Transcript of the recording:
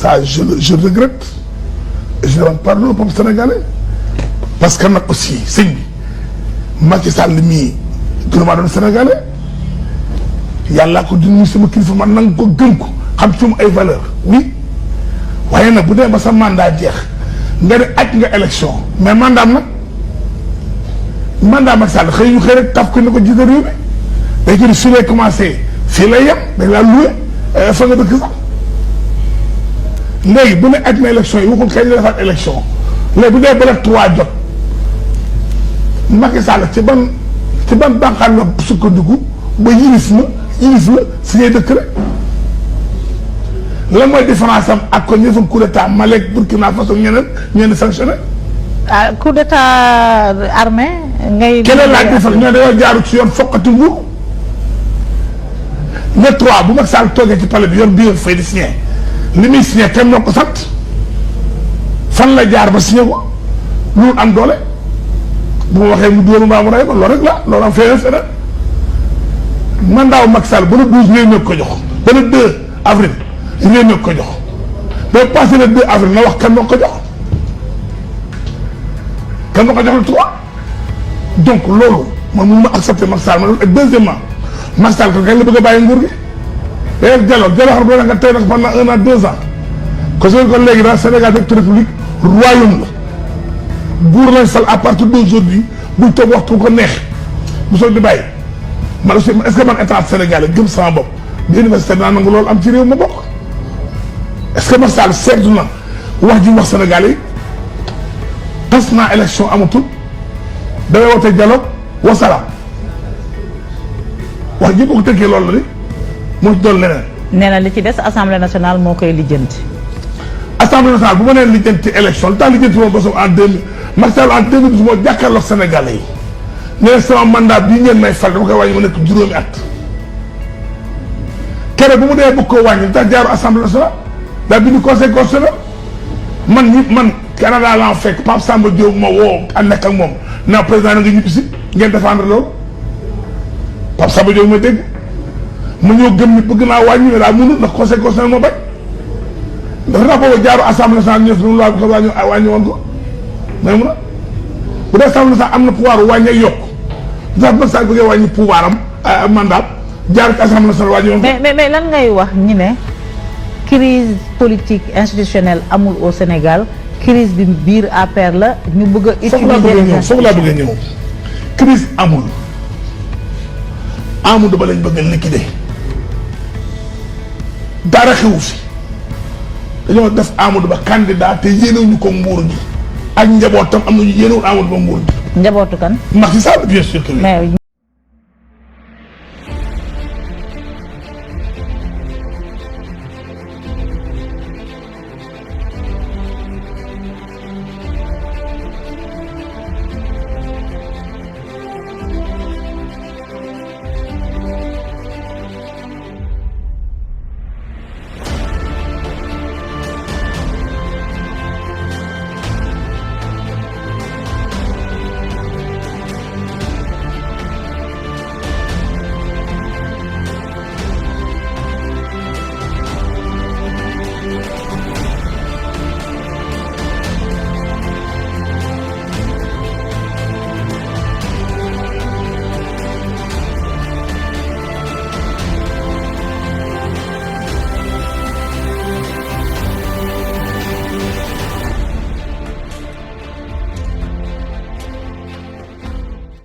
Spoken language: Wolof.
ça je regrette et je demande pardon au peuple sénégalais parce que nag aussi sëñ bi Macky Sall mii gouvernement doon sénégalais yàllaa ko dindi sama kilifa man nanga ko gën ko xam ci mu ay valeur oui waaye nag bu dee ba sa mandat jeex nga ne aj nga élection mais mandat nag mandat Macky Sall xëy ñu xëy rek taf ko ne ko jiite réew mi day ko di fii lay commencé fii lay yem dañ laa loué fa nga dëkk sax léegi bu ne aj na élection yi waxul kañ la defaat élection léegi bu dee ba la 3 jot Macky Sall ci ban bànqaat la sukkandiku ba yilif la si ngay dëkk rek lan mooy différence am ak ko ñëfam coup d'état Mali Burkina Faso ñeneen sanctionné. ah coup d'état armé ngay. keneen laaj bi sax ñoo dañoo jaaru ci yoon foqati nguur le 3 bu Macky Sall toogee ci palais bi yor biir fay di signé li muy signé kenn moo ko sant fan la jaar ba signé ko lu am doole bu ma waxee mu dóor mbaa mu rey ko loolu rek la loolu am feneen feneen mandat Macky Sall ba le 12 réew mi ko jox ba le 2 avril réew mi ko jox ba passé le 2 avril na wax kan moo ko jox kan moo ko jox le 3 donc loolu man mënu ma accepter Macky Sall ma et deuxièmement Macky Sall kañ la bëgg a bàyyi nguur gi léegi Diallo xam nga nga tey nag pendant 1 an 2 ans ko soo ko léegi daal Sénégal nekk république royaume la buur lañ sal à partir d'aujourd'hui buñ toog waxtu ko neex bu soog di bàyyi man aussi est-ce que man état sénégalais gëm sama bopp bi université naa nangu loolu am ci réew ma bokk est-ce que Macky Sall seetlu na wax ji wax Sénégalais yi tas naa élection amatul damay woote dialogue wasalaam wax ji boo ko tënkee loolu la ni moo ci doon leneen. nee na li ci des assemblée nationale moo koy lijjanti. assemblée nationale bu ma nee lijjanti élection li tax lijjanti moom bosom en 2000 Macky Sall en 2012 moo jàkkaarloog Sénégalais yi ne sama mandat bii ngeen may fal dama koy wàññi ma nekk juróomi at. keroog bu mu dee bëgg koo wàññi li tax jaaru assemblée nationale daa bind conseil constitutionnel man Canada laa fekk Pape Samba Diop ma woo a nekk ak moom na président na nga ñibbi si ngeen défendre loolu Pape Samba Diop ma dégg ma ñëw gëm ni bëgg naa wàññi mais daa mënul ndax conseil constitutionnel moo bañ dafa naa booba jaaru assemblée nationale ñëw si lu loi bi wàññi woon ko mais mun a bu dee assemblée nationale am na pouvoir wàññi ak yokk ndax Macky Sall bëggee wàññi pouvoir am mandat jaar ci assemblée nationale wàññi woon ko mais lan ngay wax ñi ne crise politique institutionnelle amul au Sénégal crise bi biir APR la ñu bëgg a utiliser foofu laa bëgg a ñëw crise amul Amadou Ba lañ bëgg a liquider dara xewu fi dañoo def Amadou Ba candidat te yéenewuñu ko nguur gi ak njabootam am nañu yéenewul Amadou Ba nguur gi njabootu kan Macky Sall bien sûr que oui.